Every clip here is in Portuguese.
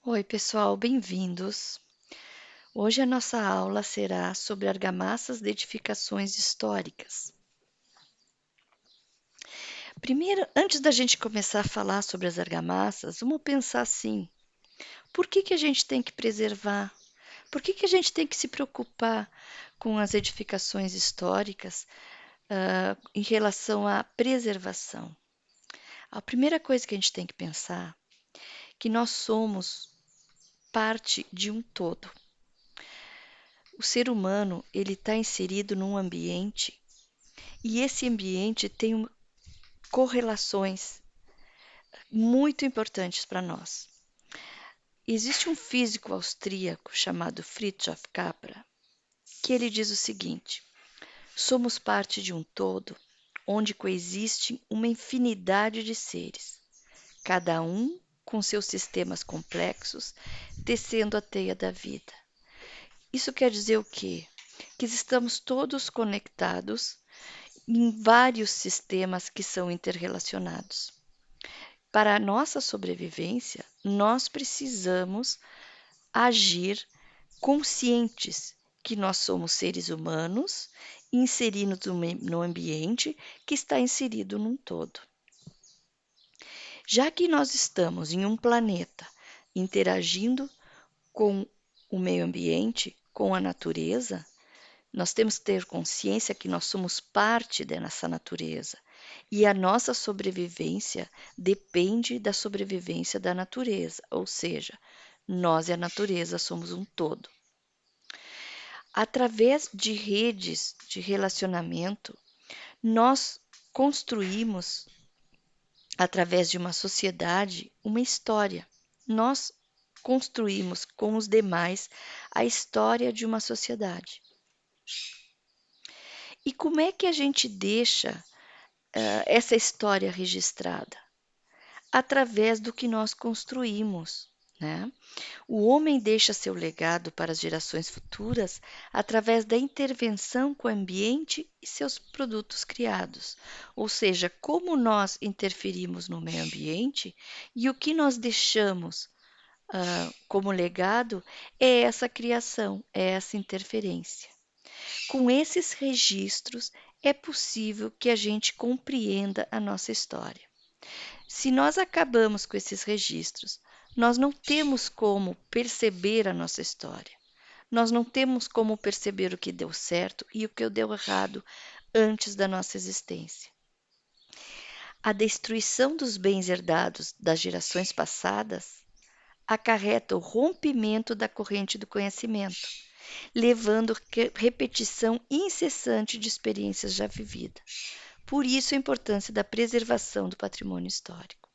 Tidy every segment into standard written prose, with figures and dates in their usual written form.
Oi, pessoal, bem-vindos. Hoje a nossa aula será sobre argamassas de edificações históricas. Primeiro, antes da gente começar a falar sobre as argamassas, vamos pensar assim: por que a gente tem que preservar? Por que a gente tem que se preocupar com as edificações históricas, em relação à preservação? A primeira coisa que a gente tem que pensar é que nós somos parte de um todo. O ser humano, ele está inserido num ambiente e esse ambiente tem correlações muito importantes para nós. Existe um físico austríaco chamado Fritjof Capra que ele diz o seguinte: somos parte de um todo onde coexiste uma infinidade de seres, cada um com seus sistemas complexos, tecendo a teia da vida. Isso quer dizer o quê? Que estamos todos conectados em vários sistemas que são interrelacionados. Para a nossa sobrevivência, nós precisamos agir conscientes que nós somos seres humanos inseridos no ambiente que está inserido num todo. Já que nós estamos em um planeta interagindo com o meio ambiente, com a natureza, nós temos que ter consciência que nós somos parte dessa natureza e a nossa sobrevivência depende da sobrevivência da natureza, ou seja, nós e a natureza somos um todo. Através de redes de relacionamento, nós construímos, através de uma sociedade, uma história. Nós construímos com os demais a história de uma sociedade. E como é que a gente deixa essa história registrada? Através do que nós construímos, né? O homem deixa seu legado para as gerações futuras através da intervenção com o ambiente e seus produtos criados, ou seja, como nós interferimos no meio ambiente e o que nós deixamos como legado é essa criação, é essa interferência. Com esses registros, é possível que a gente compreenda a nossa história. Se nós acabamos com esses registros, nós não temos como perceber a nossa história. Nós não temos como perceber o que deu certo e o que deu errado antes da nossa existência. A destruição dos bens herdados das gerações passadas acarreta o rompimento da corrente do conhecimento, levando repetição incessante de experiências já vividas. Por isso a importância da preservação do patrimônio histórico.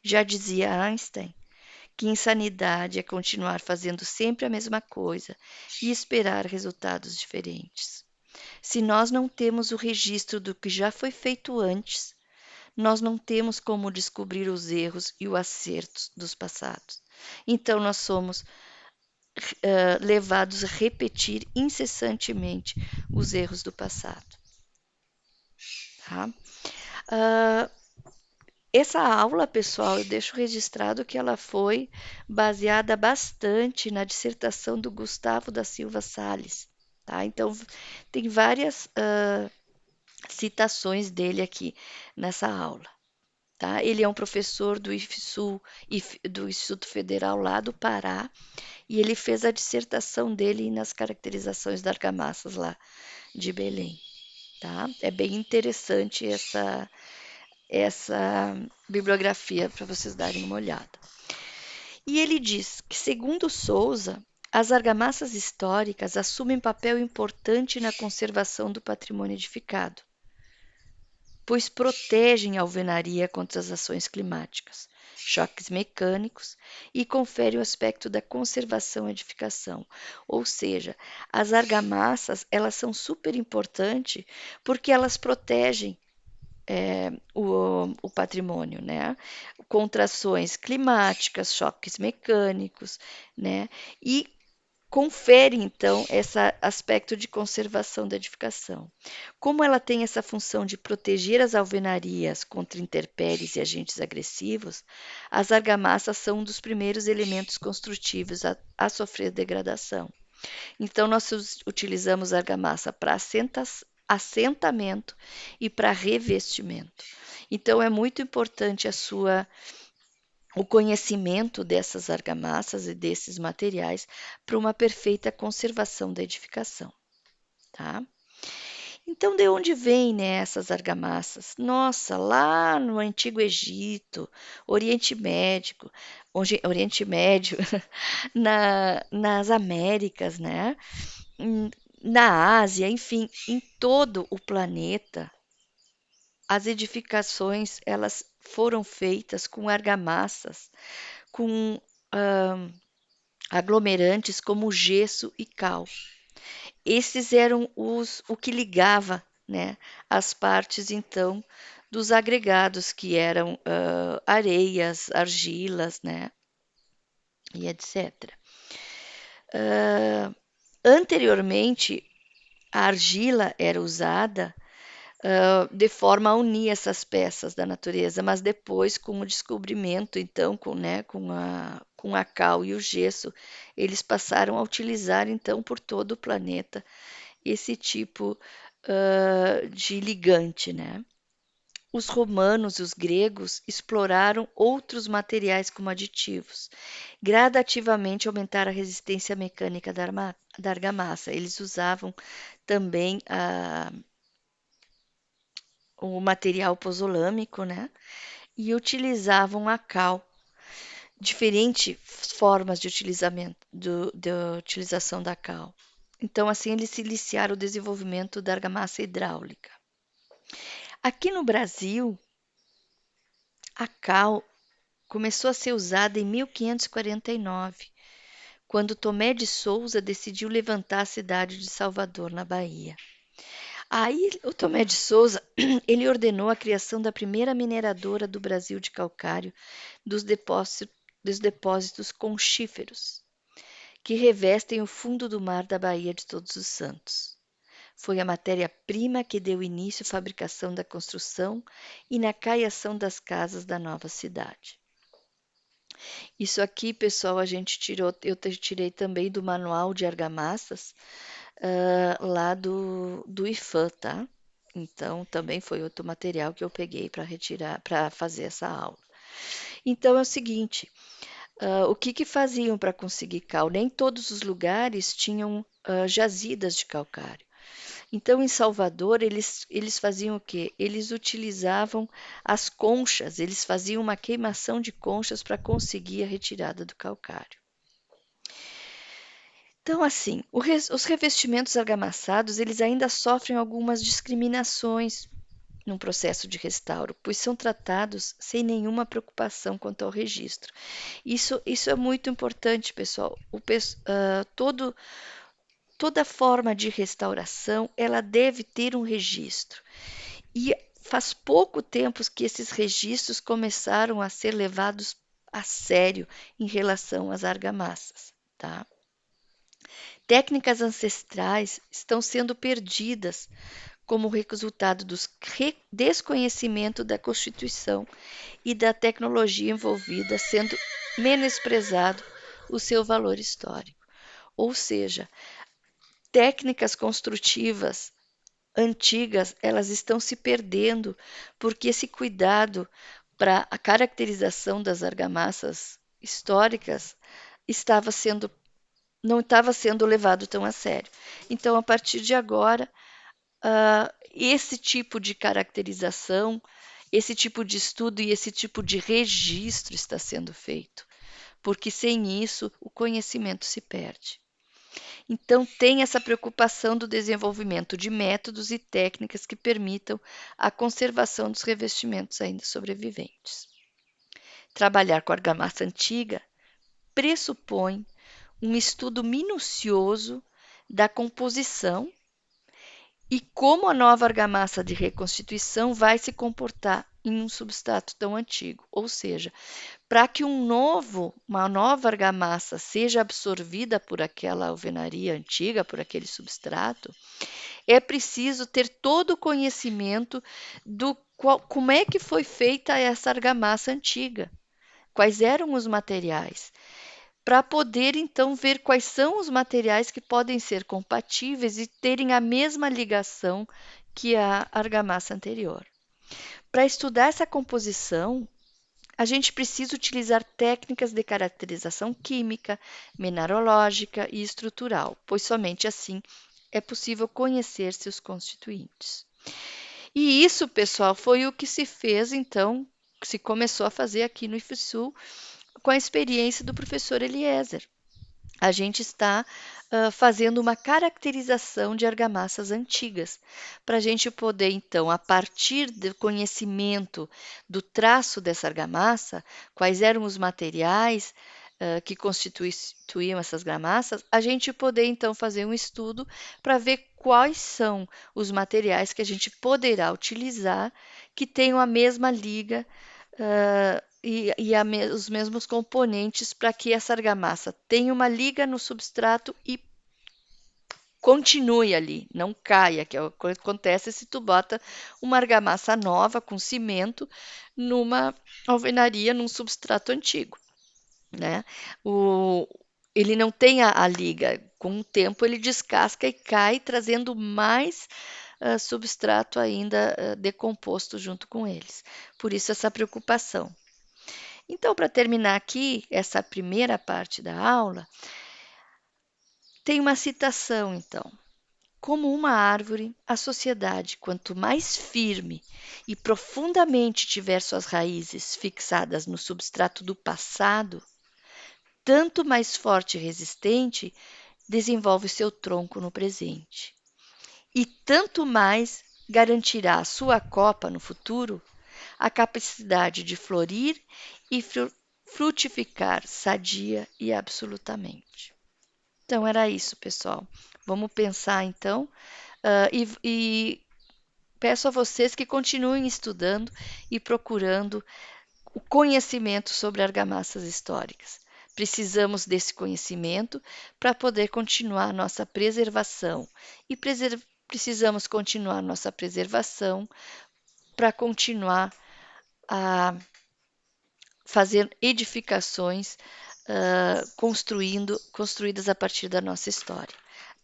Já dizia Einstein que insanidade é continuar fazendo sempre a mesma coisa e esperar resultados diferentes. Se nós não temos o registro do que já foi feito antes, nós não temos como descobrir os erros e os acertos dos passados. Então, nós somos levados a repetir incessantemente os erros do passado. Tá? Uh, Essa aula, pessoal, eu deixo registrado que ela foi baseada bastante na dissertação do Gustavo da Silva Salles, tá? Então, tem várias citações dele aqui nessa aula, tá? Ele é um professor do IFSU, do Instituto Federal lá do Pará, e ele fez a dissertação dele nas caracterizações das argamassas lá de Belém, tá? É bem interessante essa bibliografia para vocês darem uma olhada. E ele diz que, segundo Souza, as argamassas históricas assumem papel importante na conservação do patrimônio edificado, pois protegem a alvenaria contra as ações climáticas, choques mecânicos e conferem o aspecto da conservação e edificação. Ou seja, as argamassas elas são super importantes porque elas protegem o patrimônio, né? Contrações climáticas, choques mecânicos, né? E confere, então, esse aspecto de conservação da edificação. Como ela tem essa função de proteger as alvenarias contra intempéries e agentes agressivos, as argamassas são um dos primeiros elementos construtivos a sofrer degradação. Então, nós utilizamos argamassa para assentamento e para revestimento. Então, é muito importante o conhecimento dessas argamassas e desses materiais para uma perfeita conservação da edificação, tá? Então, de onde vêm, né, essas argamassas? Nossa, lá no Antigo Egito, Oriente Médio, Oriente Médio, nas Américas, né? Na Ásia, enfim, em todo o planeta, as edificações elas foram feitas com argamassas, com aglomerantes como gesso e cal. Esses eram o que ligava, né, as partes então dos agregados que eram areias, argilas, né, e etc. Anteriormente, a argila era usada de forma a unir essas peças da natureza, mas depois, com o descobrimento, então, com a cal e o gesso, eles passaram a utilizar, então, por todo o planeta esse tipo de ligante, né? Os romanos e os gregos exploraram outros materiais como aditivos, gradativamente aumentaram a resistência mecânica da argamassa. Eles usavam também o material pozolâmico, né? E utilizavam a cal, diferentes formas de de utilização da cal. Então, assim, eles se iniciaram o desenvolvimento da argamassa hidráulica. Aqui no Brasil, a cal começou a ser usada em 1549, quando Tomé de Souza decidiu levantar a cidade de Salvador, na Bahia. Aí o Tomé de Souza, ele ordenou a criação da primeira mineradora do Brasil de calcário dos depósitos conchíferos, que revestem o fundo do mar da Baía de Todos os Santos. Foi a matéria-prima que deu início à fabricação da construção e na caiação das casas da nova cidade. Isso aqui, pessoal, eu tirei também do manual de argamassas, lá do IFAM, tá? Então, também foi outro material que eu peguei para fazer essa aula. Então, é o seguinte, o que faziam para conseguir cal? Nem todos os lugares tinham jazidas de calcário. Então, em Salvador, eles faziam o quê? Eles utilizavam as conchas, eles faziam uma queimação de conchas para conseguir a retirada do calcário. Então, assim, os revestimentos argamassados, eles ainda sofrem algumas discriminações num processo de restauro, pois são tratados sem nenhuma preocupação quanto ao registro. Isso é muito importante, pessoal. Toda forma de restauração, ela deve ter um registro. E faz pouco tempo que esses registros começaram a ser levados a sério em relação às argamassas, tá? Técnicas ancestrais estão sendo perdidas como resultado do desconhecimento da Constituição e da tecnologia envolvida, sendo menosprezado o seu valor histórico. Ou seja, técnicas construtivas antigas, elas estão se perdendo porque esse cuidado para a caracterização das argamassas históricas não estava sendo levado tão a sério. Então, a partir de agora, esse tipo de caracterização, esse tipo de estudo e esse tipo de registro está sendo feito, porque sem isso o conhecimento se perde. Então, tem essa preocupação do desenvolvimento de métodos e técnicas que permitam a conservação dos revestimentos ainda sobreviventes. Trabalhar com argamassa antiga pressupõe um estudo minucioso da composição e como a nova argamassa de reconstituição vai se comportar em um substrato tão antigo. Ou seja, para que uma nova argamassa seja absorvida por aquela alvenaria antiga, por aquele substrato, é preciso ter todo o conhecimento como é que foi feita essa argamassa antiga, quais eram os materiais, para poder então ver quais são os materiais que podem ser compatíveis e terem a mesma ligação que a argamassa anterior. Para estudar essa composição, a gente precisa utilizar técnicas de caracterização química, mineralógica e estrutural, pois somente assim é possível conhecer seus constituintes. E isso, pessoal, foi o que se fez então, que se começou a fazer aqui no IFSU com a experiência do professor Eliezer. A gente está fazendo uma caracterização de argamassas antigas, para a gente poder, então, a partir do conhecimento do traço dessa argamassa, quais eram os materiais que constituíam essas argamassas, a gente poder, então, fazer um estudo para ver quais são os materiais que a gente poderá utilizar que tenham a mesma liga os mesmos componentes para que essa argamassa tenha uma liga no substrato e continue ali, não caia, que é o que acontece se tu bota uma argamassa nova com cimento numa alvenaria, num substrato antigo, né? Ele não tem a liga, com o tempo ele descasca e cai, trazendo mais substrato ainda decomposto junto com eles. Por isso essa preocupação. Então, para terminar aqui essa primeira parte da aula, tem uma citação, então. Como uma árvore, a sociedade, quanto mais firme e profundamente tiver suas raízes fixadas no substrato do passado, tanto mais forte e resistente desenvolve seu tronco no presente. E tanto mais garantirá a sua copa no futuro a capacidade de florir e frutificar sadia e absolutamente. Então, era isso, pessoal. Vamos pensar, então, e peço a vocês que continuem estudando e procurando o conhecimento sobre argamassas históricas. Precisamos desse conhecimento para poder continuar nossa preservação e precisamos continuar nossa preservação para continuar a fazer edificações construídas a partir da nossa história.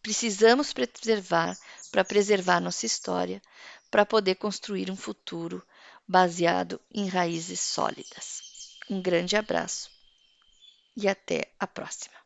Precisamos preservar para preservar nossa história, para poder construir um futuro baseado em raízes sólidas. Um grande abraço e até a próxima.